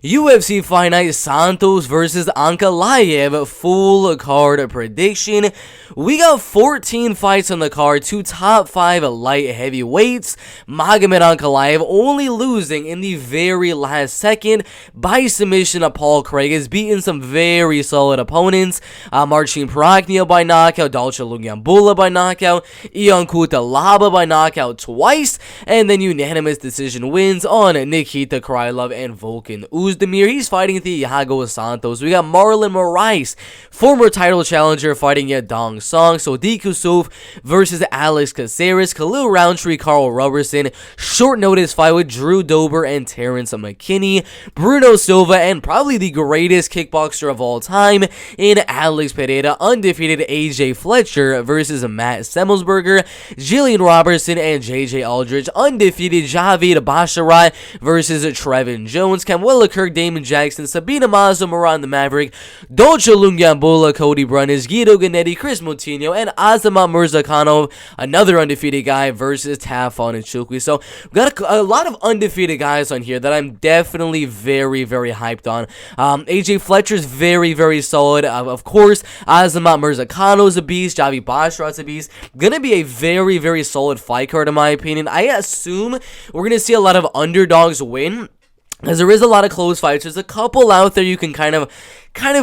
UFC Fight Night Santos versus Ankalaev full card prediction. We got 14 fights on the card, 2 top 5 light heavyweights. Magomed Ankalaev only losing in the very last second by submission of Paul Craig. Has beaten some very solid opponents. Marcin Pereira by knockout, Dalcha Lungiambula by knockout, Laba by knockout twice, and then unanimous decision wins on Nikita Krylov and Volkan Oezdemir. He's fighting the Thiago Santos. We got Marlon Moraes, former title challenger, fighting Yadong Song. So Kusuf versus Alex Caceres, Khalil Roundtree, Carl Robertson. Short notice fight with Drew Dober and Terrence Mckinney. Bruno Silva and probably the greatest kickboxer of all time in Alex Pereira. Undefeated AJ Fletcher versus Matt Semmelsberger. Jillian Robertson and JJ Aldridge. Undefeated Javid Basharat versus Trevin Jones. Kirk, Damon Jackson, Sabina, Mazo, Miranda, Maverick, Dalcha, Lungiambula, Cody, Brundage, Guido, Cannetti, Kris, Moutinho, and Azamat, Murzakhanov, another undefeated guy versus Tafon and Nchukwi. So we've got a lot of undefeated guys on here that I'm definitely very, very hyped on. AJ Fletcher's very, very solid. Of course, Azamat Murzakhanov's a beast. Javi Basharat's a beast. Gonna be a very, very solid fight card in my opinion. I assume we're gonna see a lot of underdogs win, as there is a lot of close fights. There's a couple out there you can kind of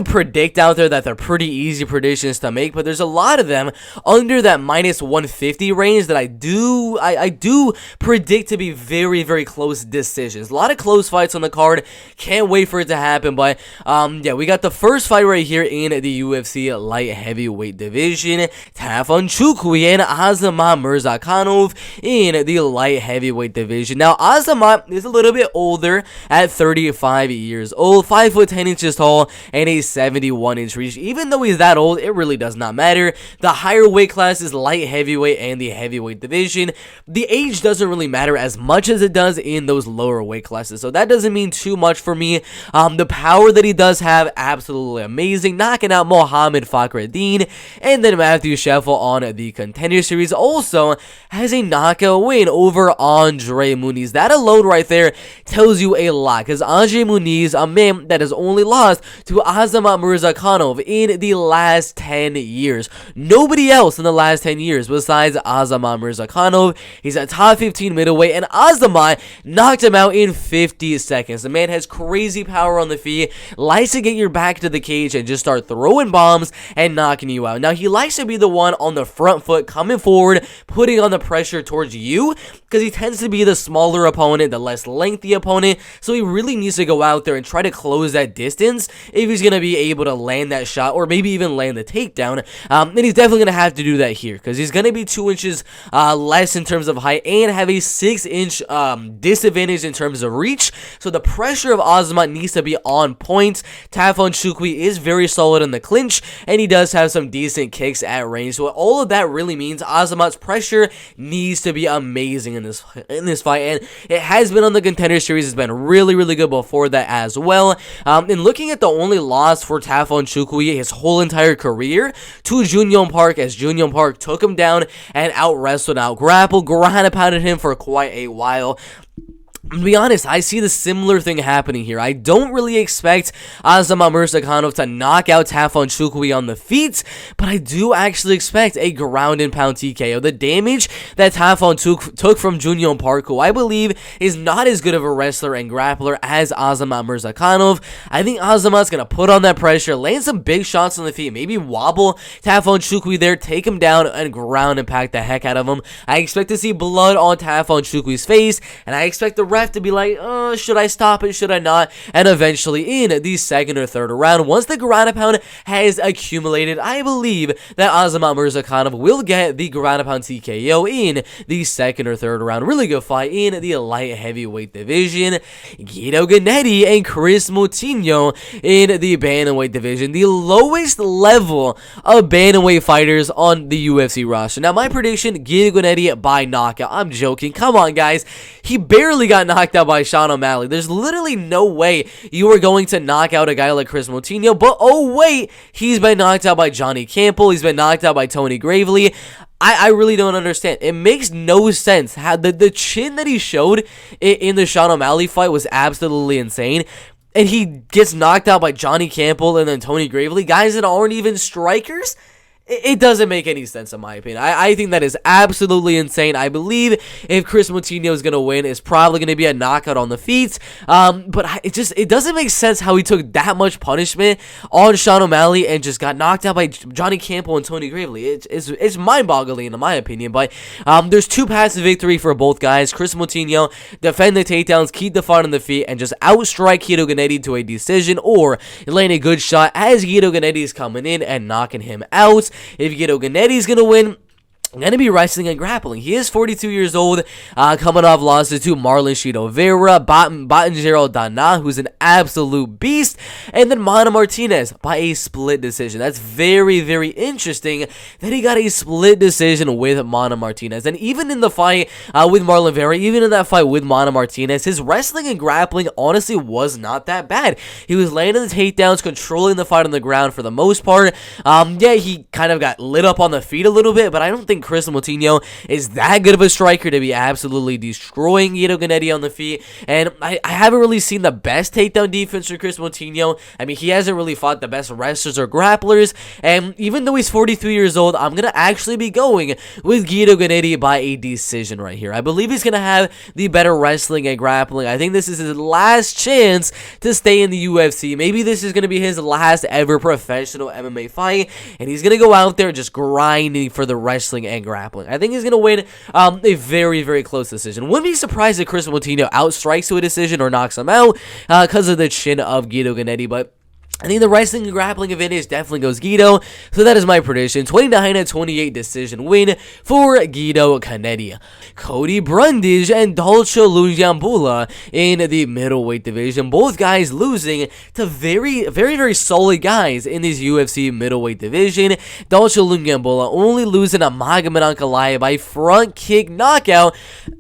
predict out there that they're pretty easy predictions to make, but there's a lot of them under that minus 150 range that I do predict to be very, very close decisions. A lot of close fights on the card. Can't wait for it to happen. But yeah, we got the first fight right here in the UFC light heavyweight division. Tafon Nchukwi and Azamat Murzakhanov in the light heavyweight division. Now Azamat is a little bit older at 35 years old, 5 foot 10 inches tall, and a 71-inch reach. Even though he's that old, it really does not matter. The higher weight class is light heavyweight and the heavyweight division. The age doesn't really matter as much as it does in those lower weight classes, so that doesn't mean too much for me. The power that he does have, absolutely amazing, knocking out Mohammed Fakhreddin, and then Matthew Scheffel on the Contender Series also has a knockout win over Andre Muniz. That alone right there tells you a lot, because Andre Muniz, a man that has only lost to Azamat Murzakhanov in the last 10 years. Nobody else in the last 10 years besides Azamat Murzakhanov. He's a top 15 middleweight, and Azamat knocked him out in 50 seconds. The man has crazy power on the feet, likes to get your back to the cage and just start throwing bombs and knocking you out. Now, he likes to be the one on the front foot, coming forward, putting on the pressure towards you, because he tends to be the smaller opponent, the less lengthy opponent, so he really needs to go out there and try to close that distance if he's going to be able to land that shot, or maybe even land the takedown. And he's definitely going to have to do that here, because he's going to be 2 inches less in terms of height and have a 6-inch disadvantage in terms of reach. So the pressure of Azamat needs to be on point. Tafon Nchukwi is very solid in the clinch, and he does have some decent kicks at range. So all of that really means Azamat's pressure needs to be amazing in this fight, and it has been on the Contender Series. It's been really, really good before that as well. And looking at the only loss for Tafon Nchukwi his whole entire career to Junyoung Park, as Junyoung Park took him down and out-wrestled, out-grappled, ground-and-pounded him for quite a while. To be honest, I see the similar thing happening here. I don't really expect Azamat Murzakhanov to knock out Tafon Nchukwi on the feet, but I do actually expect a ground and pound TKO. The damage that Tafon took from Junyoung Park, who I believe is not as good of a wrestler and grappler as Azamat Murzakhanov, I think Azamat's going to put on that pressure, land some big shots on the feet, maybe wobble Tafon Nchukwi there, take him down, and ground and pack the heck out of him. I expect to see blood on Tafon Nchukwi's face, and I expect the ref to be like, oh, should I stop it, should I not? And eventually in the second or third round, once the ground and pound has accumulated, I believe that Azamat Murzakhanov will get the ground and pound TKO in the second or third round. Really good fight in the light heavyweight division. Guido Cannetti and Kris Moutinho in the bantamweight division, the lowest level of bantamweight fighters on the UFC roster. Now, my prediction, Guido Cannetti by knockout. I'm joking. Come on, guys. He barely got knocked out by Sean O'Malley. There's literally no way you are going to knock out a guy like Kris Moutinho, but oh wait, he's been knocked out by Johnny Campbell, he's been knocked out by Tony Gravely. I really don't understand. It makes no sense. How the chin that he showed in the Sean O'Malley fight was absolutely insane. and he gets knocked out by Johnny Campbell and then Tony Gravely, guys that aren't even strikers. It doesn't make any sense in my opinion. I think that is absolutely insane. I believe if Kris Moutinho is going to win, it's probably going to be a knockout on the feet. But it doesn't make sense how he took that much punishment on Sean O'Malley and just got knocked out by Johnny Campbell and Tony Gravely. It's mind-boggling in my opinion. But there's two paths to victory for both guys. Kris Moutinho defend the takedowns, keep the fight on the feet, and just outstrike Guido Cannetti to a decision, or land a good shot as Guido Cannetti is coming in and knocking him out. If Guido Cannetti is going to win, going to be wrestling and grappling. He is 42 years old, coming off losses to Marlon Chito Vera, Bottingero Dana, who's an absolute beast, and then Mana Martinez by a split decision. That's very, very interesting that he got a split decision with Mana Martinez. And even in the fight with Marlon Vera, even in that fight with Mana Martinez, his wrestling and grappling honestly was not that bad. He was landing the takedowns, controlling the fight on the ground for the most part. Yeah, he kind of got lit up on the feet a little bit, but I don't think Kris Moutinho is that good of a striker to be absolutely destroying Guido Cannetti on the feet. And I haven't really seen the best takedown defense for Kris Moutinho. I mean, he hasn't really fought the best wrestlers or grapplers. And even though he's 43 years old, I'm going to actually be going with Guido Cannetti by a decision right here. I believe he's going to have the better wrestling and grappling. I think this is his last chance to stay in the UFC. Maybe this is going to be his last ever professional MMA fight. And he's going to go out there just grinding for the wrestling and grappling. I think he's going to win a very, very close decision. Wouldn't be surprised if Kris Moutinho outstrikes to a decision or knocks him out because of the chin of Guido Cannetti, but I think the wrestling and grappling advantage definitely goes Guido, so that is my prediction. 29-28 decision win for Guido Cannetti. Cody Brundage and Dalcha Lungiambula in the middleweight division. Both guys losing to very, very, very solid guys in this UFC middleweight division. Dalcha Lungiambula only losing to Magomed Ankalaev by front kick knockout.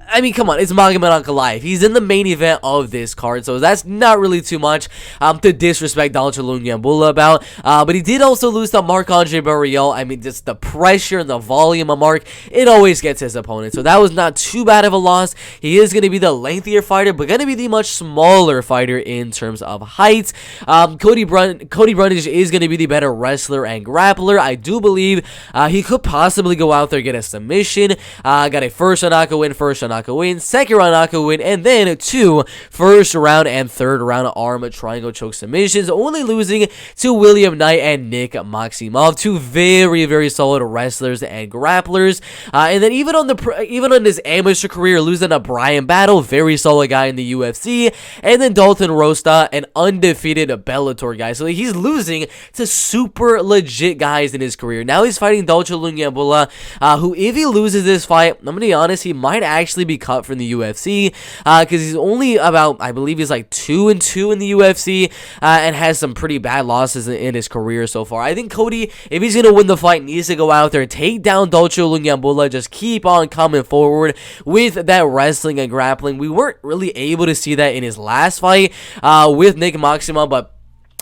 I mean, come on, it's Magomed Ankalaev. He's in the main event of this card, so that's not really too much to disrespect Dalcha Lungiambula about, but he did also lose to Marc-Andre Barrial. I mean, just the pressure and the volume of Mark, it always gets his opponent, so that was not too bad of a loss. He is going to be the lengthier fighter, but going to be the much smaller fighter in terms of height. Cody Brundage is going to be the better wrestler and grappler. I do believe he could possibly go out there and get a submission. Got a first round knockout win, second round knockout win, and then 2 first round and third round arm triangle choke submissions, only losing to William Knight and Nick Maximov, two very, very solid wrestlers and grapplers. And then even on his amateur career, losing to Brian Battle, very solid guy in the UFC, and then Dalton Rosta, an undefeated Bellator guy. So he's losing to super legit guys in his career. Now he's fighting Dalcha Lungiambula, who, if he loses this fight, I'm gonna be honest, he might actually be cut from the UFC, because he's only about, I believe he's like 2-2 in the UFC, and has some pretty bad losses in his career so far. I think Cody, if he's going to win the fight, needs to go out there and take down Dalcha Lungiambula, just keep on coming forward with that wrestling and grappling. We weren't really able to see that in his last fight with Nick Maximov, but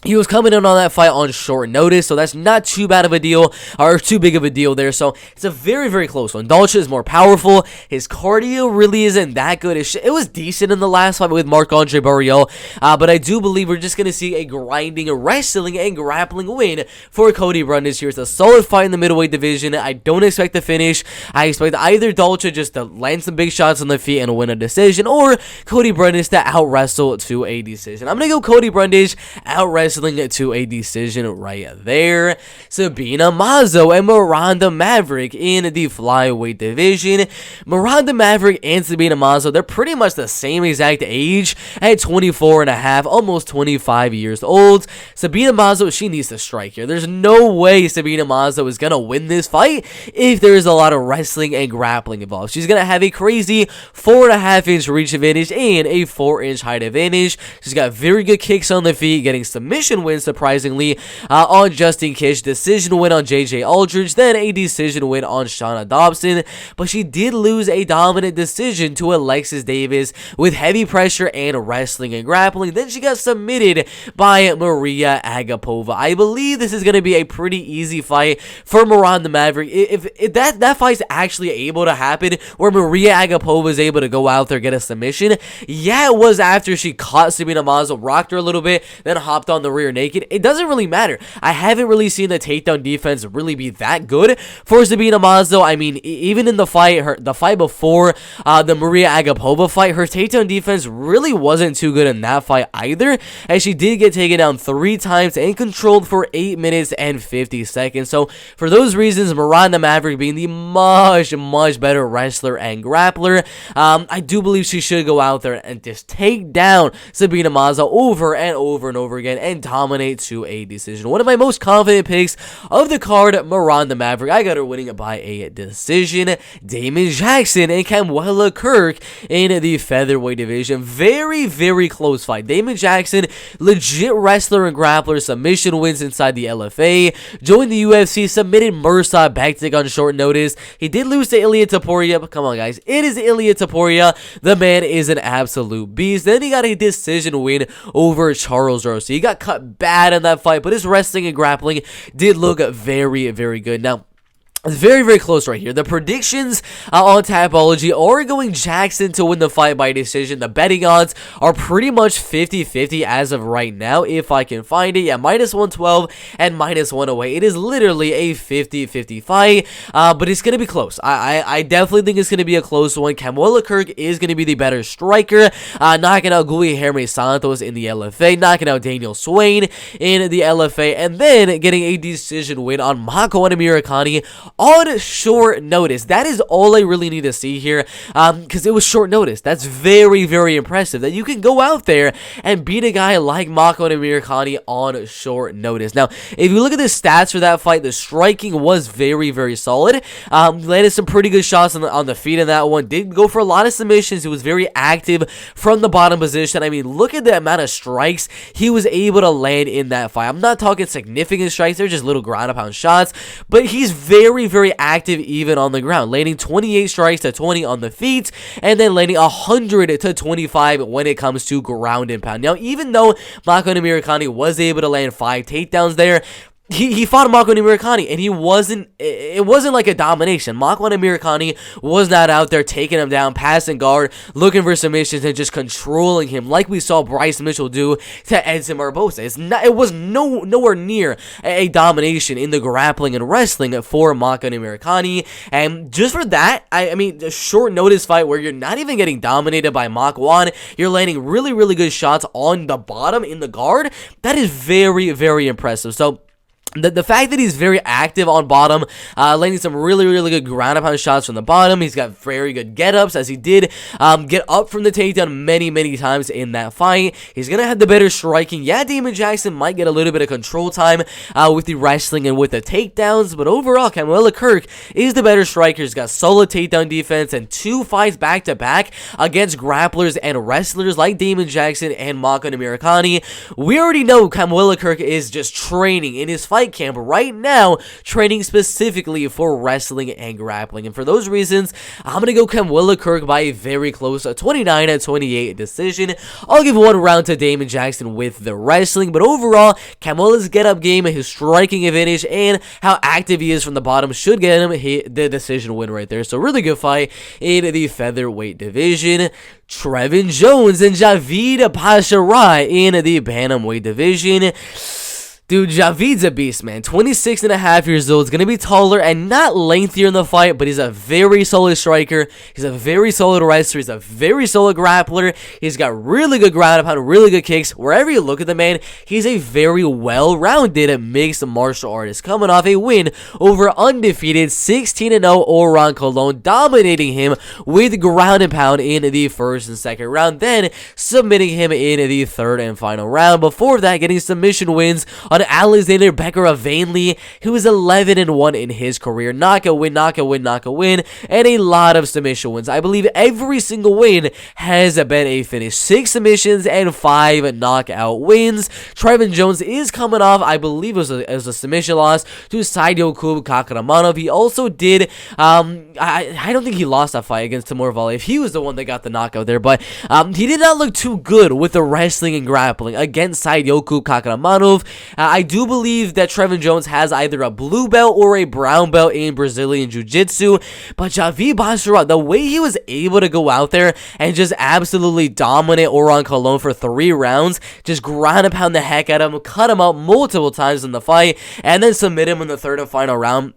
he was coming in on that fight on short notice, so that's not too bad of a deal, or too big of a deal there. So it's a very, very close one. Dalcha is more powerful. His cardio really isn't that good. It was decent in the last fight with Marc-Andre Barrial, but I do believe we're just going to see a grinding, wrestling, and grappling win for Cody Brundage here. It's a solid fight in the middleweight division. I don't expect the finish. I expect either Dalcha just to land some big shots on the feet and win a decision, or Cody Brundage to out-wrestle to a decision. I'm going to go Cody Brundage out-wrestle to a decision right there. Sabina Mazo and Miranda Maverick in the flyweight division. Miranda Maverick and Sabina Mazo, they're pretty much the same exact age at 24 and a half, almost 25 years old. Sabina Mazo, she needs to strike here. There's no way Sabina Mazo is going to win this fight if there is a lot of wrestling and grappling involved. She's going to have a crazy 4.5-inch reach advantage and a 4-inch height advantage. She's got very good kicks on the feet, getting submission submission win, surprisingly, on Justin Kish, decision win on JJ Aldridge, then a decision win on Shauna Dobson, but she did lose a dominant decision to Alexis Davis with heavy pressure and wrestling and grappling. Then she got submitted by Maria Agapova. I believe this is going to be a pretty easy fight for Miranda Maverick. If that fight's actually able to happen, where Maria Agapova is able to go out there, get a submission, yeah, it was after she caught Sabina Mazo, rocked her a little bit, then hopped on the rear naked. It doesn't really matter. I haven't really seen the takedown defense really be that good for Sabina Mazo. I mean, even in the fight before the Maria Agapova fight, her takedown defense really wasn't too good in that fight either, as she did get taken down 3 times and controlled for 8 minutes and 50 seconds. So for those reasons, Miranda Maverick being the much better wrestler and grappler, I do believe she should go out there and just take down Sabina Mazo over and over again and dominate to a decision. One of my most confident picks of the card, Miranda Maverick. I got her winning by a decision. Damon Jackson and Kamwela Kirk in the featherweight division. Very close fight. Damon Jackson, legit wrestler and grappler, submission wins inside the LFA. Joined the UFC, submitted Mirsad Bektic on short notice. He did lose to Ilia Topuria, but come on, guys. It is Ilia Topuria. The man is an absolute beast. Then he got a decision win over Charles Rossi. He got cut bad in that fight, but his wrestling and grappling did look very good. Now, it's very close right here. The predictions on Tapology are going Jackson to win the fight by decision. The betting odds are pretty much 50-50 as of right now, if I can find it. Yeah, -112 and -108. It is literally a 50-50 fight, but it's going to be close. I definitely think it's going to be a close one. Kamwela Kirk is going to be the better striker, knocking out Guilherme Santos in the LFA, knocking out Daniel Swain in the LFA, and then getting a decision win on Mako Amirakani on short notice. That is all I really need to see here, because it was short notice. That's very impressive that you can go out there and beat a guy like Mako Amirakani on short notice. Now, if you look at the stats for that fight, the striking was very solid. Landed some pretty good shots on the feet in that one. Did go for a lot of submissions. He was very active from the bottom position. I mean, look at the amount of strikes he was able to land in that fight. I'm not talking significant strikes. They're just little ground and pound shots, but he's very active even on the ground, landing 28 strikes to 20 on the feet, and then landing 100 to 25 when it comes to ground and pound. Now, even though Mako Amirakani was able to land 5 takedowns there, he fought Mako Amirakani, and it wasn't like a domination. Mako Amirakani was not out there taking him down, passing guard, looking for submissions, and just controlling him like we saw Bryce Mitchell do to Edson Barbosa. It was nowhere near a domination in the grappling and wrestling for Mako Amirakani, and just for that, I mean, a short notice fight where you're not even getting dominated by Makwan, you're landing really good shots on the bottom in the guard. That is very impressive. So the fact that he's very active on bottom, landing some really good ground and pound shots from the bottom. He's got very good get-ups, as he did get up from the takedown many times in that fight. He's going to have the better striking. Yeah, Damon Jackson might get a little bit of control time with the wrestling and with the takedowns, but overall, Kamwela Kirk is the better striker. He's got solid takedown defense and 2 fights back-to-back against grapplers and wrestlers like Damon Jackson and Mako Amirakani. We already know Kamwela Kirk is just training in his fight camp right now, training specifically for wrestling and grappling, and for those reasons, I'm gonna go Kamwela Kirk by a very close 29-28 decision. I'll give 1 round to Damon Jackson with the wrestling, but overall, Kamwela's get-up game, his striking advantage, and how active he is from the bottom should get him the decision win right there. So really good fight in the featherweight division. Trevin Jones and Javid Basharat in the bantamweight division. Dude, Javid's a beast, man. 26 and a half years old. He's going to be taller and not lengthier in the fight, but he's a very solid striker. He's a very solid wrestler. He's a very solid grappler. He's got really good ground and pound, really good kicks. Wherever you look at the man, he's a very well-rounded mixed martial artist, coming off a win over undefeated 16-0 Oran Colon, dominating him with ground and pound in the first and second round, then submitting him in the third and final round. Before that, getting submission wins on Alexander Bekara-Vainly, who is 11-1 in his career. Knockout win, knockout win, knockout win, and a lot of submission wins. I believe every single win has been a finish. 6 submissions and 5 knockout wins. Trevin Jones is coming off, I believe it was a submission loss to Saidokub Kakramanov. He also did, I don't think he lost that fight against Timur Valiev. He was the one that got the knockout there, but he did not look too good with the wrestling and grappling against Saidokub Kakramanov. I do believe that Trevin Jones has either a blue belt or a brown belt in Brazilian Jiu-Jitsu, but Javi Basharat, the way he was able to go out there and just absolutely dominate Oran Colon for 3 rounds, just ground and pound the heck out of him, cut him out multiple times in the fight, and then submit him in the 3rd and final round.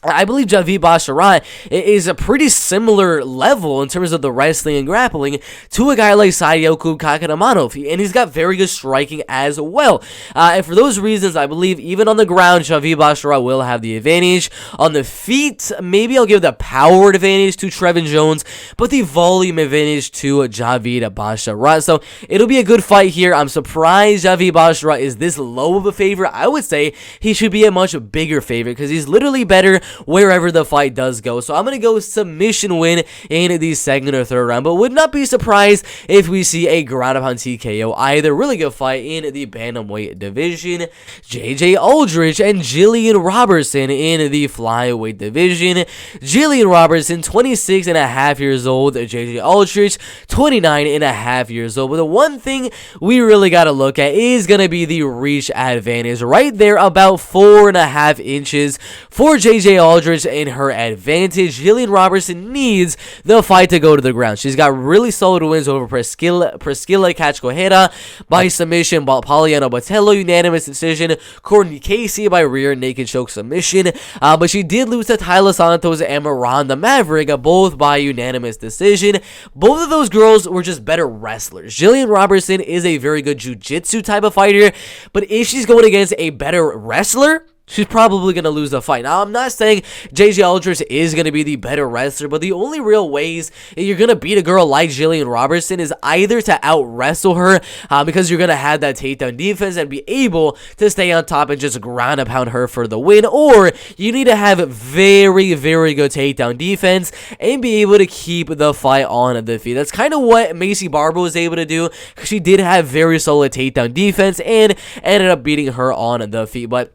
I believe Javi Basharat is a pretty similar level in terms of the wrestling and grappling to a guy like Saidokub Kakramanov, and he's got very good striking as well. And for those reasons, I believe even on the ground, Javi Basharat will have the advantage. On the feet, maybe I'll give the power advantage to Trevin Jones, but the volume advantage to Javi Basharat. So it'll be a good fight here. I'm surprised Javi Basharat is this low of a favorite. I would say he should be a much bigger favorite because he's literally better wherever the fight does go. So I'm going to go submission win in the 2nd or 3rd round, but would not be surprised if we see a ground and pound TKO either. Really good fight in the bantamweight division. JJ Aldrich and Jillian Robertson in the flyweight division. Jillian Robertson, 26.5 years old. JJ Aldrich, 29.5 years old. But the one thing we really got to look at is going to be the reach advantage. Right there, about 4.5 inches for JJ Aldrich in her advantage. Jillian Robertson needs the fight to go to the ground. She's got really solid wins over Priscilla Kachkohera by submission, Poliana Botello unanimous decision, Courtney Casey by rear naked choke submission, but she did lose to Tyler Santos and Miranda Maverick, both by unanimous decision. Both of those girls were just better wrestlers. Jillian Robertson is a very good jiu-jitsu type of fighter, but if she's going against a better wrestler, she's probably going to lose the fight. Now, I'm not saying JJ Aldrich is going to be the better wrestler, but the only real ways you're going to beat a girl like Jillian Robertson is either to out-wrestle her, because you're going to have that takedown defense and be able to stay on top and just ground and pound her for the win, or you need to have very, very good takedown defense and be able to keep the fight on the feet. That's kind of what Macy Barber was able to do, because she did have very solid takedown defense and ended up beating her on the feet. But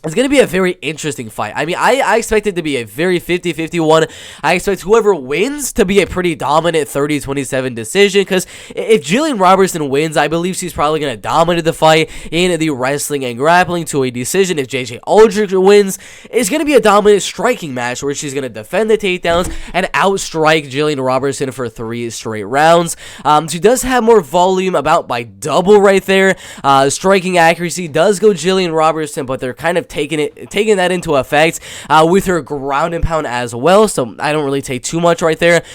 it's going to be a very interesting fight. I mean, I expect it to be a very 50-51. I expect whoever wins to be a pretty dominant 30-27 decision, because if Jillian Robertson wins, I believe she's probably going to dominate the fight in the wrestling and grappling to a decision. If JJ Aldrich wins, it's going to be a dominant striking match where she's going to defend the takedowns and outstrike Jillian Robertson for 3 straight rounds. She does have more volume, about by double right there. Striking accuracy does go Jillian Robertson, but they're kind of taking that into effect with her ground and pound as well, so I don't really take too much right there.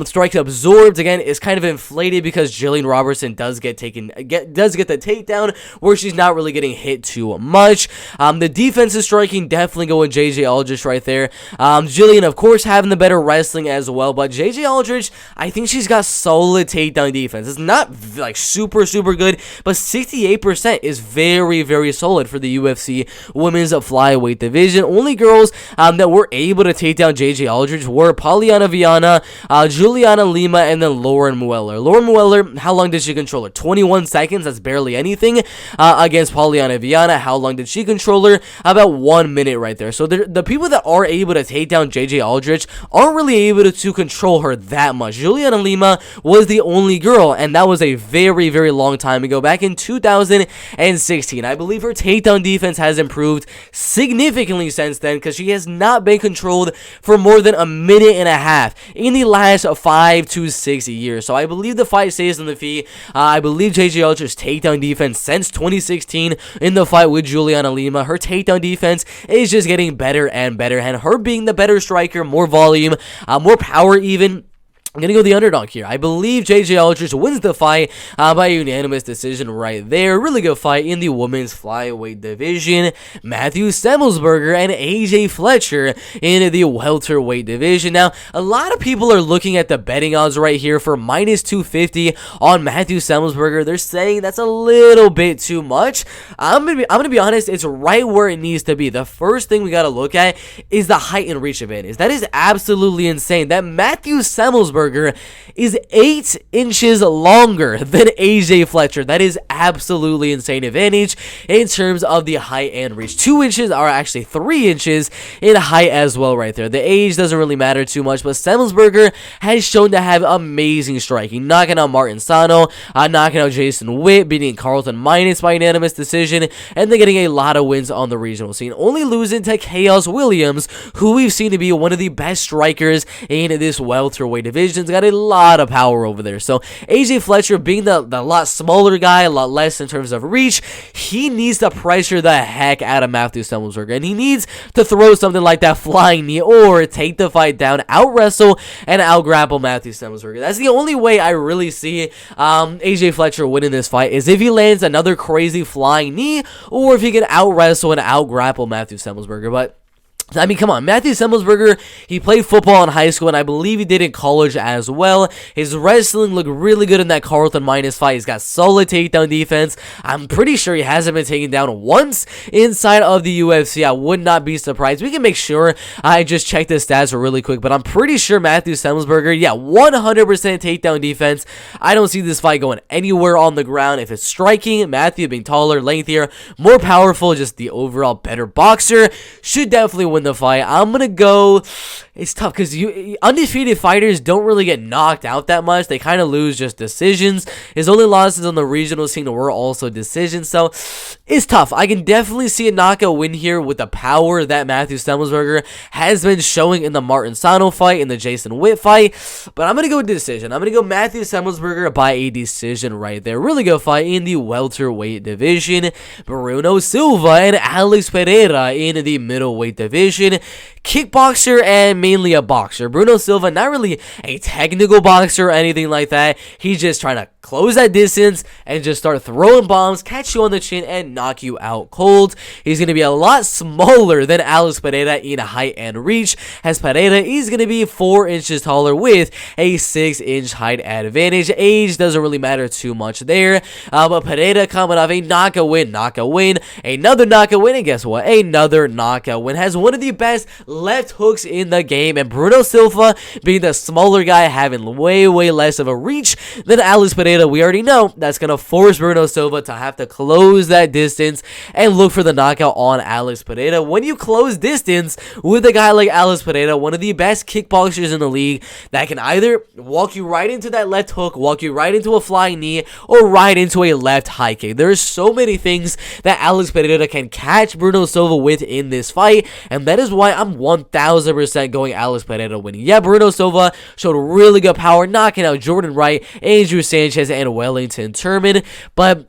Strike absorbed again is kind of inflated because Jillian Robertson does get the takedown where she's not really getting hit too much. The defensive striking definitely going JJ Aldrich right there. Jillian, of course, having the better wrestling as well, but JJ Aldrich, I think she's got solid takedown defense. It's not like super good, but 68% is very, very solid for the UFC women's flyweight division. Only girls that were able to take down JJ Aldrich were Poliana Viana, Juliana Lima, and then Lauren Mueller. Lauren Mueller, how long did she control her? 21 seconds. That's barely anything. Against Poliana Viana, how long did she control her? About 1 minute right there. So the people that are able to take down JJ Aldrich aren't really able to control her that much. Juliana Lima was the only girl, and that was a very, very long time ago, back in 2016. I believe her takedown defense has improved significantly since then, because she has not been controlled for more than a minute and a half in the last 5 to 6 years. So I believe the fight stays on the feet. I believe JJ Aldrich's takedown defense since 2016 in the fight with Juliana Lima, her takedown defense is just getting better and better, and her being the better striker, more volume, more power even, I'm going to go the underdog here. I believe JJ Aldrich wins the fight by unanimous decision right there. Really good fight in the women's flyweight division. Matthew Semelsberger and AJ Fletcher in the welterweight division. Now, a lot of people are looking at the betting odds right here for minus 250 on Matthew Semelsberger. They're saying that's a little bit too much. I'm gonna be honest, it's right where it needs to be. The first thing we got to look at is the height and reach advantage. That is absolutely insane. That Matthew Semelsberger is 8 inches longer than AJ Fletcher. That is absolutely insane advantage in terms of the height and reach. 2 inches are actually 3 inches in height as well right there. The age doesn't really matter too much, but Semelsberger has shown to have amazing striking, knocking out Martin Sano, knocking out Jason Witt, beating Carlton Minus by unanimous decision, and then getting a lot of wins on the regional scene. Only losing to Chaos Williams, who we've seen to be one of the best strikers in this welterweight division. He's got a lot of power over there. So AJ Fletcher, being the lot smaller guy, a lot less in terms of reach, he needs to pressure the heck out of Matthew Semelsberger, and he needs to throw something like that flying knee or take the fight down, out wrestle and out grapple Matthew Semelsberger. That's the only way I really see AJ Fletcher winning this fight, is if he lands another crazy flying knee or if he can out wrestle and out grapple Matthew Semelsberger. But I mean, come on, Matthew Semelsberger, he played football in high school, and I believe he did in college as well. His wrestling looked really good in that Carlton Minus fight. He's got solid takedown defense. I'm pretty sure he hasn't been taken down once inside of the UFC. I would not be surprised. We can make sure. I just checked the stats really quick, but I'm pretty sure Matthew Semelsberger, 100% takedown defense. I don't see this fight going anywhere on the ground. If it's striking, Matthew being taller, lengthier, more powerful, just the overall better boxer, should definitely win the fight. I'm gonna go. It's tough because undefeated fighters don't really get knocked out that much. They kind of lose just decisions. His only losses on the regional scene were also decisions, so it's tough. I can definitely see a knockout win here with the power that Matthew Semelsberger has been showing in the Martin Sano fight, in the Jason Witt fight, but I'm gonna go decision. I'm gonna go Matthew Semelsberger by a decision right there. Really good fight in the welterweight division. Bruno Silva and Alex Pereira in the middleweight division. Kickboxer and mainly a boxer. Bruno Silva, not really a technical boxer or anything like that. He's just trying to close that distance and just start throwing bombs, catch you on the chin, and knock you out cold. He's going to be a lot smaller than Alex Pereira in height and reach, as Pereira is going to be 4 inches taller with a 6-inch height advantage. Age doesn't really matter too much there, but Pereira coming off a knockout win, another knockout win, and guess what? Another knockout win. Has one of the best left hooks in the game, and Bruno Silva, being the smaller guy, having way less of a reach than Alex Pereira, we already know that's going to force Bruno Silva to have to close that distance and look for the knockout on Alex Pereira. When you close distance with a guy like Alex Pereira, one of the best kickboxers in the league, that can either walk you right into that left hook, walk you right into a flying knee, or right into a left high kick. There's so many things that Alex Pereira can catch Bruno Silva with in this fight, and that is why I'm 1000% going Alex Pereira winning. Yeah, Bruno Silva showed really good power, knocking out Jordan Wright, Andrew Sanchez, and Wellington Turman, but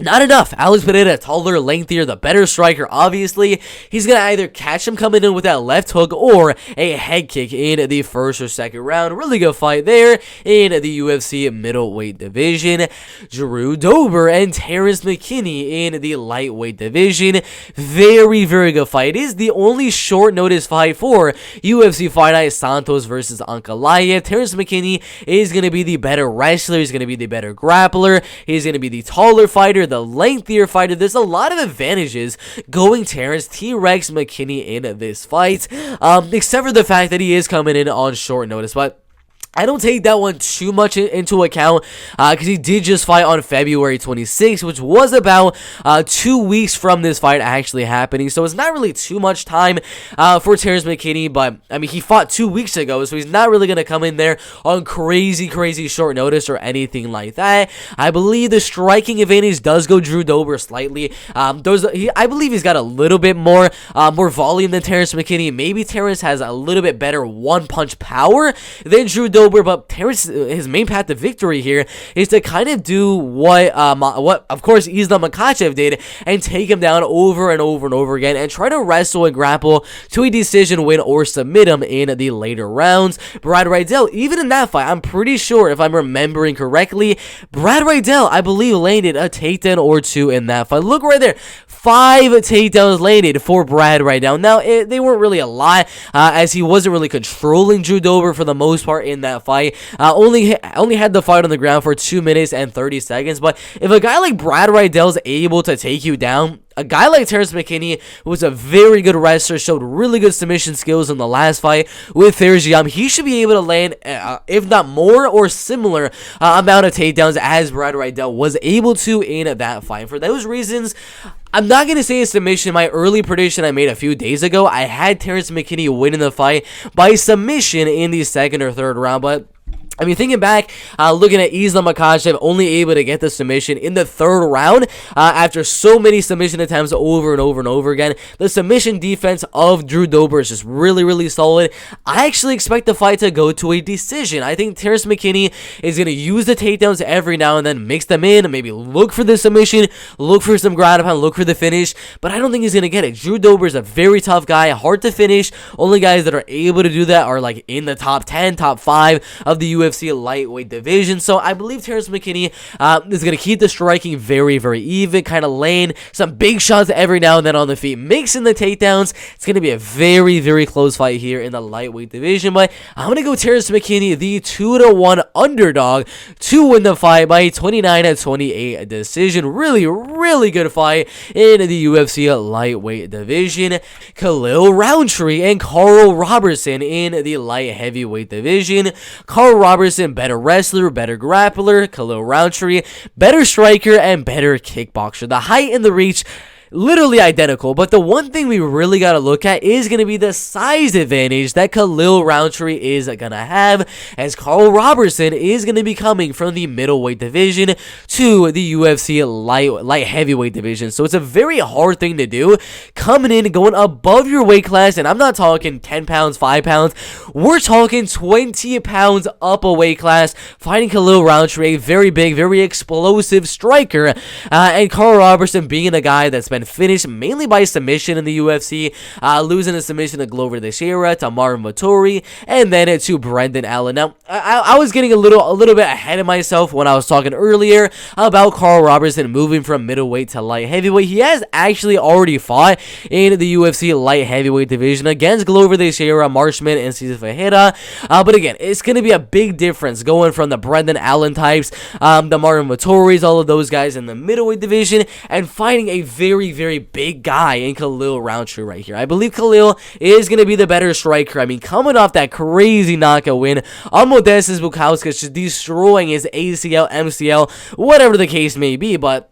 not enough. Alex Pereira, taller, lengthier, the better striker, obviously. He's going to either catch him coming in with that left hook or a head kick in the first or second round. Really good fight there in the UFC middleweight division. Drew Dober and Terrence McKinney in the lightweight division. Very good fight. It is the only short notice fight for UFC Fight Night, Santos versus Ankalaev. Terrence McKinney is going to be the better wrestler. He's going to be the better grappler. He's going to be the taller fighter, the lengthier fighter. There's a lot of advantages going Terrence T-Rex McKinney in this fight, except for the fact that he is coming in on short notice, but I don't take that one too much into account because he did just fight on February 26th, which was about 2 weeks from this fight actually happening. So it's not really too much time for Terrence McKinney, but I mean, he fought 2 weeks ago, so he's not really going to come in there on crazy short notice or anything like that. I believe the striking advantage does go Drew Dober slightly. I believe he's got a little bit more volume than Terrence McKinney. Maybe Terrence has a little bit better one-punch power than Drew Dober, Dober, but Terrence, his main path to victory here is to kind of do what of course Islam Makhachev did and take him down over and over and over again and try to wrestle and grapple to a decision win or submit him in the later rounds. Brad Riddell, even in that fight, I'm pretty sure, if I'm remembering correctly, Brad Riddell, I believe, landed a takedown or two in that fight. Look right there. 5 takedowns landed for Brad Riddell. Now, they weren't really a lot, as he wasn't really controlling Drew Dober for the most part in that fight. Only had the fight on the ground for 2 minutes and 30 seconds. But if a guy like Brad Riddell is able to take you down, a guy like Terrence McKinney, who was a very good wrestler, showed really good submission skills in the last fight with Thurziam, he should be able to land, if not more or similar amount of takedowns as Brad Riddell was able to in that fight. For those reasons, I'm not going to say a submission. My early prediction I made a few days ago, I had Terrence McKinney winning the fight by submission in the second or third round, but I mean, thinking back, looking at Islam Makhachev only able to get the submission in the third round after so many submission attempts over and over and over again. The submission defense of Drew Dober is just really, really solid. I actually expect the fight to go to a decision. I think Terrence McKinney is going to use the takedowns every now and then, mix them in, maybe look for the submission, look for some ground pound, look for the finish, but I don't think he's going to get it. Drew Dober is a very tough guy, hard to finish. Only guys that are able to do that are like in the top 10, top 5 of the UFC lightweight division. So I believe Terrence McKinney is going to keep the striking very, very even, kind of laying some big shots every now and then on the feet, mixing the takedowns. It's going to be a very, very close fight here in the lightweight division, but I'm going to go Terrence McKinney, the 2-1 underdog, to win the fight by a 29-28 decision. Really, really good fight in the UFC lightweight division. Khalil Roundtree and Carl Robertson in the light heavyweight division. Carl Robertson, better wrestler, better grappler. Khalil Roundtree, better striker and better kickboxer. The height and the reach, literally identical, but the one thing we really got to look at is going to be the size advantage that Khalil Roundtree is going to have, as Carl Robertson is going to be coming from the middleweight division to the UFC light heavyweight division. So it's a very hard thing to do, coming in and going above your weight class, and I'm not talking 10 pounds, 5 pounds, we're talking 20 pounds up a weight class, fighting Khalil Roundtree, a very big, very explosive striker, and Carl Robertson being a guy that's been finished mainly by submission in the UFC, losing a submission to Glover Teixeira, to Marvin Vettori, and then to Brendan Allen. Now, I was getting a little bit ahead of myself when I was talking earlier about Carl Robertson moving from middleweight to light heavyweight. He has actually already fought in the UFC light heavyweight division against Glover Teixeira, Marshman, and Cesar Ferreira, but again, it's going to be a big difference going from the Brendan Allen types, the Marvin Vettoris, all of those guys in the middleweight division, and fighting a very, very big guy in Khalil Roundtree right here. I believe Khalil is going to be the better striker. I mean, coming off that crazy knockout win on Modestas Bukauskas, just destroying his ACL, MCL, whatever the case may be, but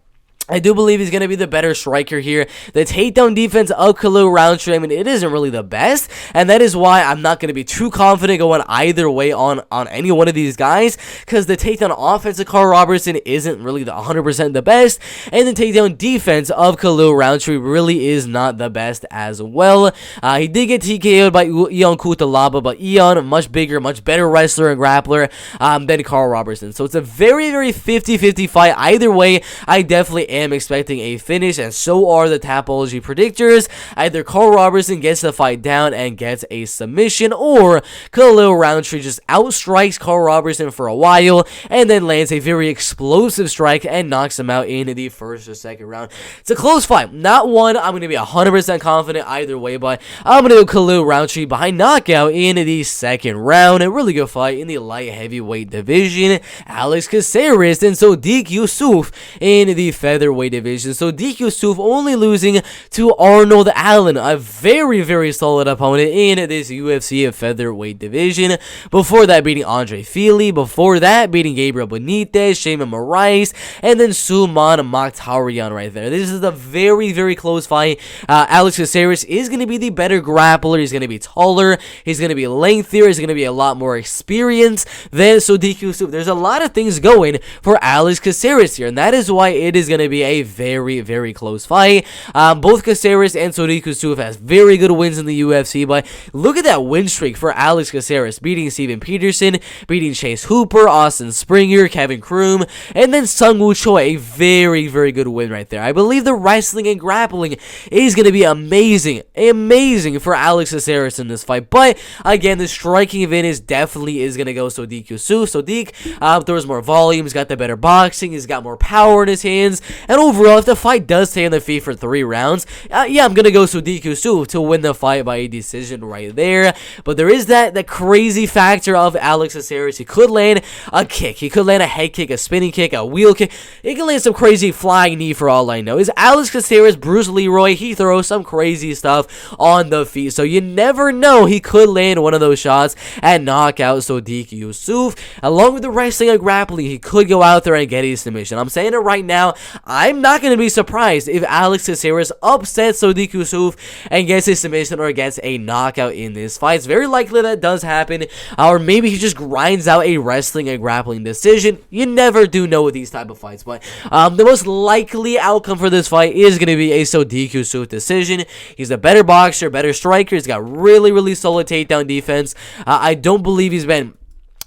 I do believe he's going to be the better striker here. The takedown defense of Khalil Roundtree, I mean, it isn't really the best, and that is why I'm not going to be too confident going either way on any one of these guys, because the takedown offense of Carl Robertson isn't really the 100% the best, and the takedown defense of Khalil Roundtree really is not the best as well. He did get TKO'd by Ion Cutelaba, but Ion, much bigger, much better wrestler and grappler than Carl Robertson. So it's a very, very 50-50 fight. Either way, I definitely am expecting a finish, and so are the Tapology predictors. Either Carl Robertson gets the fight down and gets a submission, or Khalil Roundtree just outstrikes Carl Robertson for a while and then lands a very explosive strike and knocks him out in the first or second round. It's a close fight. Not one I'm going to be 100% confident either way, but I'm going to go Khalil Roundtree by knockout in the second round. A really good fight in the light heavyweight division. Alex Caceres and Sodiq Yusuf in the featherweight division. Sodiq Yusuf only losing to Arnold Allen, a very, very solid opponent in this UFC featherweight division. Before that, beating Andre Fili. Before that, beating Gabriel Benitez, Shayman Moraes, and then Suman Mokhtarian right there. This is a very, very close fight. Alex Caceres is going to be the better grappler. He's going to be taller. He's going to be lengthier. He's going to be a lot more experienced than Sodiq Yusuf. There's a lot of things going for Alex Caceres here, and that is why it is going to be be a very, very close fight. Both Caceres and Yusuf has very good wins in the UFC, but look at that win streak for Alex Caceres, beating Steven Peterson, beating Chase Hooper, Austin Springer, Kevin Kroom, and then Sung Woo Choi, a very, very good win right there. I believe the wrestling and grappling is going to be amazing for Alex Caceres in this fight, but again, the striking advantage definitely is going to go Sodiq Yusuff. Sodiq throws more volume, he's got the better boxing, he's got more power in his hands, and overall, if the fight does stay on the feet for 3 rounds, yeah, I'm going to go Sodiq Yusuff to win the fight by a decision right there. But there is that crazy factor of Alex Caceres. He could land a kick, he could land a head kick, a spinning kick, a wheel kick, he can land some crazy flying knee for all I know. Is Alex Caceres Bruce Leroy? He throws some crazy stuff on the feet, so you never know, he could land one of those shots and knock out Sodiq Yusuff. Along with the wrestling and grappling, he could go out there and get a submission. I'm saying it right now, I'm not going to be surprised if Alex Caceres upsets Sodiq Yusuff and gets a submission or gets a knockout in this fight. It's very likely that does happen, or maybe he just grinds out a wrestling and grappling decision. You never do know with these type of fights, but the most likely outcome for this fight is going to be a Sodiq Yusuff decision. He's a better boxer, better striker, he's got really, really solid takedown defense. I don't believe he's been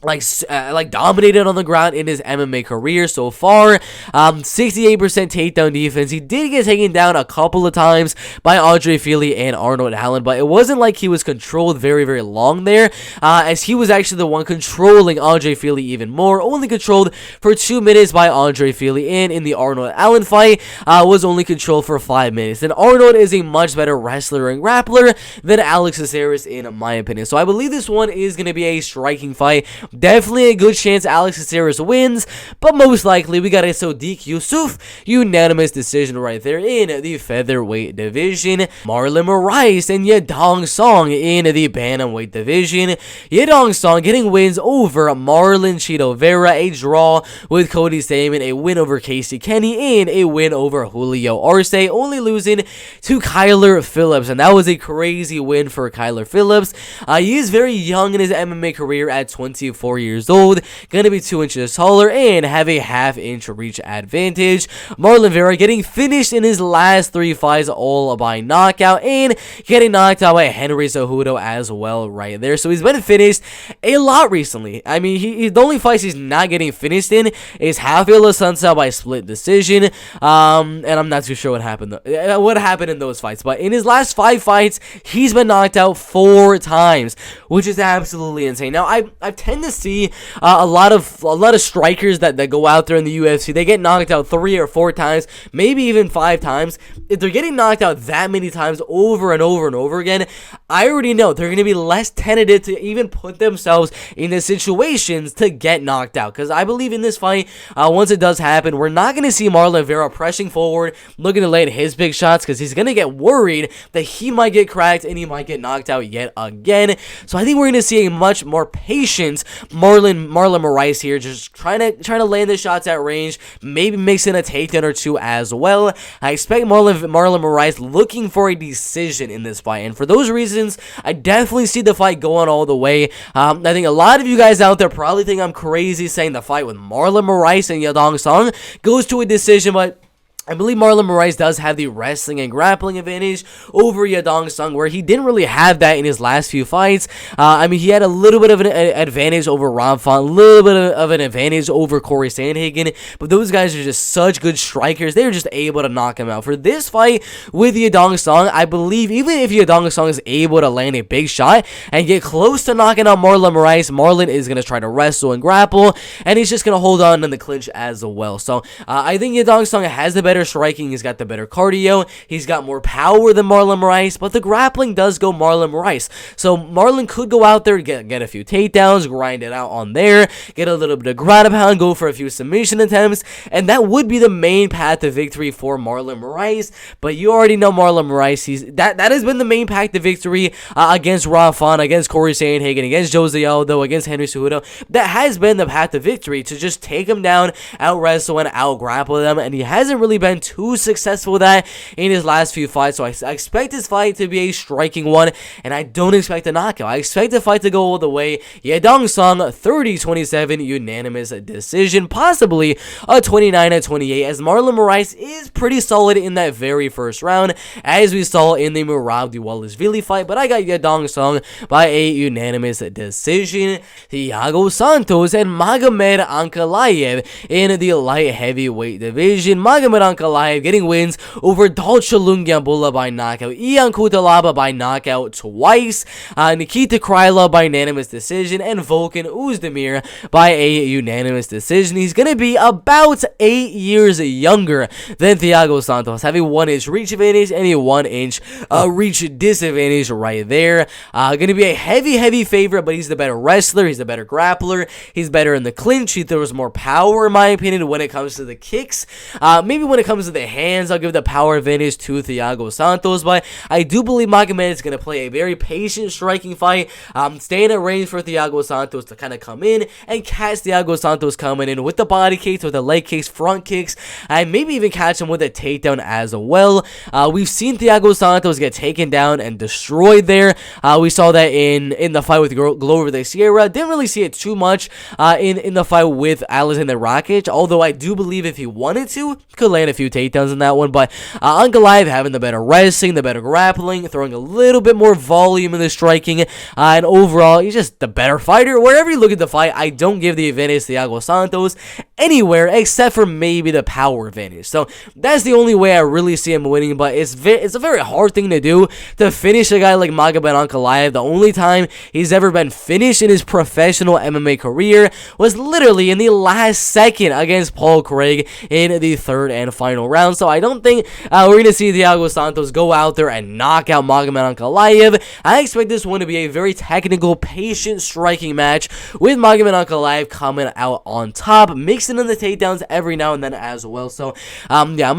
like dominated on the ground in his MMA career so far. 68% takedown defense. He did get taken down a couple of times by Andre Fili and Arnold Allen, but it wasn't like he was controlled very, very long there, as he was actually the one controlling Andre Fili even more. Only controlled for 2 minutes by Andre Fili, and in the Arnold Allen fight, was only controlled for 5 minutes. And Arnold is a much better wrestler and grappler than Alex Caceres, in my opinion. So I believe this one is going to be a striking fight. Definitely a good chance Alex Caceres wins, but most likely we got a Sodiq Yusuff unanimous decision right there in the featherweight division. Marlon Moraes and Yadong Song in the bantamweight division. Yadong Song getting wins over Marlon Chito Vera, a draw with Cody Damon, a win over Casey Kenny, and a win over Julio Arce, only losing to Kyler Phillips, and that was a crazy win for Kyler Phillips. He is very young in his MMA career at 24 years old, gonna be 2 inches taller and have a half-inch reach advantage. Marlon Vera getting finished in his last 3 fights, all by knockout, and getting knocked out by Henry Cejudo as well right there. So he's been finished a lot recently. I mean, the only fights he's not getting finished in is Rafael Assunção by split decision, and I'm not too sure what happened in those fights, but in his last 5 fights, he's been knocked out 4 times, which is absolutely insane. Now, I tend to see a lot of strikers that go out there in the UFC. They get knocked out 3 or 4 times, maybe even 5 times. If they're getting knocked out that many times over and over and over again, I already know they're going to be less tentative to even put themselves in the situations to get knocked out. Because I believe in this fight, once it does happen, we're not going to see Marlon Vera pressing forward, looking to land his big shots, because he's going to get worried that he might get cracked and he might get knocked out yet again. So I think we're going to see a much more patient Marlon Moraes here, just trying to land the shots at range, maybe mixing a takedown or 2 as well. I expect Marlon Moraes looking for a decision in this fight, and for those reasons, I definitely see the fight going all the way. I think a lot of you guys out there probably think I'm crazy saying the fight with Marlon Moraes and Yadong Song goes to a decision, but I believe Marlon Moraes does have the wrestling and grappling advantage over Yadong Song, where he didn't really have that in his last few fights. I mean, he had a little bit of an advantage over Ron Font, a little bit of an advantage over Corey Sandhagen, but those guys are just such good strikers. They were just able to knock him out. For this fight with Yadong Song, I believe even if Yadong Song is able to land a big shot and get close to knocking out Marlon Moraes, Marlon is going to try to wrestle and grapple, and he's just going to hold on in the clinch as well. So I think Yadong Song has the better striking, he's got the better cardio, he's got more power than Marlon Moraes, but the grappling does go Marlon Moraes. So Marlon could go out there, get a few takedowns, grind it out on there, get a little bit of ground and pound, go for a few submission attempts, and that would be the main path to victory for Marlon Moraes. But you already know Marlon Moraes, that has been the main path to victory against Ron Font, against Corey Sandhagen, against Jose Aldo, against Henry Cejudo. That has been the path to victory, to just take him down, out wrestle and out grapple them, and he hasn't really been been too successful with that in his last few fights, so I expect this fight to be a striking one, and I don't expect a knockout. I expect the fight to go all the way. Yadong Song, 30-27 unanimous decision, possibly a 29-28, as Marlon Moraes is pretty solid in that very first round, as we saw in the Merab Duvalishvili fight, but I got Yadong Song by a unanimous decision. Thiago Santos and Magomed Ankalaev in the light heavyweight division. Magomed Ankalaev getting wins over Dalcha Lungiambula by knockout, Ian Kutalaba by knockout twice, Nikita Krylov by unanimous decision, and Volkan Oezdemir by a unanimous decision. He's going to be about 8 years younger than Thiago Santos, having 1-inch reach advantage and a 1-inch reach disadvantage right there. Going to be a heavy favorite, but he's the better wrestler, he's the better grappler, he's better in the clinch, he throws more power in my opinion when it comes to the kicks. Maybe when it comes to the hands, I'll give the power advantage to Thiago Santos, but I do believe Magomed is going to play a very patient striking fight, staying at range for Thiago Santos to kind of come in and catch Thiago Santos coming in with the body kicks, with the leg kicks, front kicks, and maybe even catch him with a takedown as well. We've seen Thiago Santos get taken down and destroyed there. We saw that in the fight with Glover de Sierra. Didn't really see it too much in the fight with Alexander Rakic, although I do believe if he wanted to, could land a few takedowns in that one. But Ankalaev having the better wrestling, the better grappling, throwing a little bit more volume in the striking, and overall, he's just the better fighter. Wherever you look at the fight, I don't give the advantage to Thiago Santos anywhere except for maybe the power advantage. So that's the only way I really see him winning, but it's a very hard thing to do, to finish a guy like Magomed Ankalaev. The only time he's ever been finished in his professional MMA career was literally in the last second against Paul Craig in the third and final round. So I don't think we're going to see Thiago Santos go out there and knock out Magomed Ankalaev. I expect this one to be a very technical, patient striking match with Magomed Ankalaev coming out on top, mixing in the takedowns every now and then as well. So yeah, I'm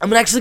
gonna actually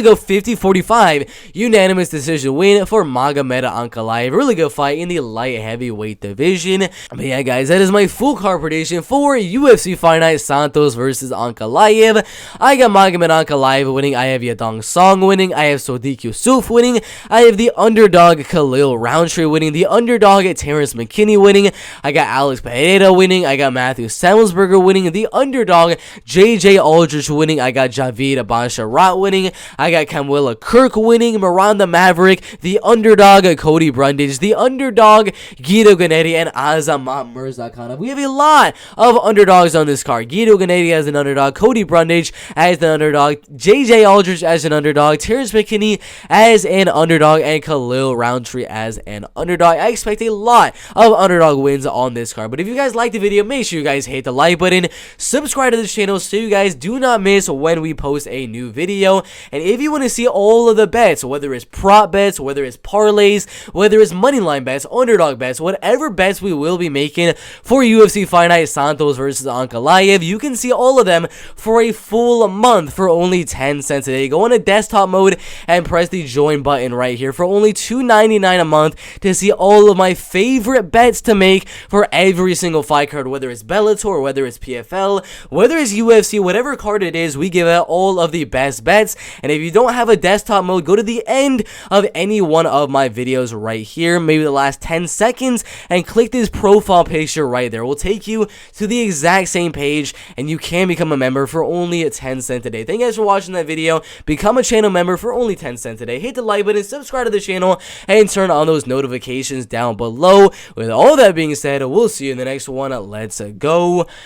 go 50-45 unanimous decision win for Magomed Ankalaev. Really good fight in the light heavyweight division. But yeah, guys, that is my full card prediction for UFC Fight Night Santos versus Ankalaev. I got Magomed Ankalaev winning. I have Yadong Song winning. I have Sodiq Yusuff winning. I have the underdog Khalil Roundtree winning. The underdog Terrence McKinney winning. I got Alex Pereira winning. I got Matthew Semmelsberger winning. The underdog JJ Aldrich winning. I got Javid Basharat winning. I got Kamwilla Kirk winning. Miranda Maverick. The underdog Cody Brundage. The underdog Guido Cannetti, and Azamat Murzakhanov. We have a lot of underdogs on this card. Guido Cannetti as an underdog, Cody Brundage as an underdog, JJ Aldrich as an underdog, Terrence McKinney as an underdog, and Khalil Roundtree as an underdog. I expect a lot of underdog wins on this card. But if you guys like the video, make sure you guys hit the like button, subscribe to this channel so you guys do not miss when we post a new video. And if you want to see all of the bets, whether it's prop bets, whether it's parlays, whether it's moneyline bets, underdog bets, whatever bets we will be making for UFC Fight Night Santos versus Ankalaev, you can see all of them for a full month for only 10 cents a day. Go into desktop mode and press the join button right here for only $2.99 a month to see all of my favorite bets to make for every single fight card, whether it's Bellator, whether it's PFL, whether it's UFC, whatever card it is, we give out all of the best bets. And if you don't have a desktop mode, go to the end of any one of my videos right here, maybe the last 10 seconds, and click this profile picture right there. It will take you to the exact same page, and you can become a member for only 10 cents a day. Thank you guys for watching that video. Become a channel member for only 10 cents a day. Hit the like button, subscribe to the channel, and turn on those notifications down below. With all that being said, we'll see you in the next one. Let's go.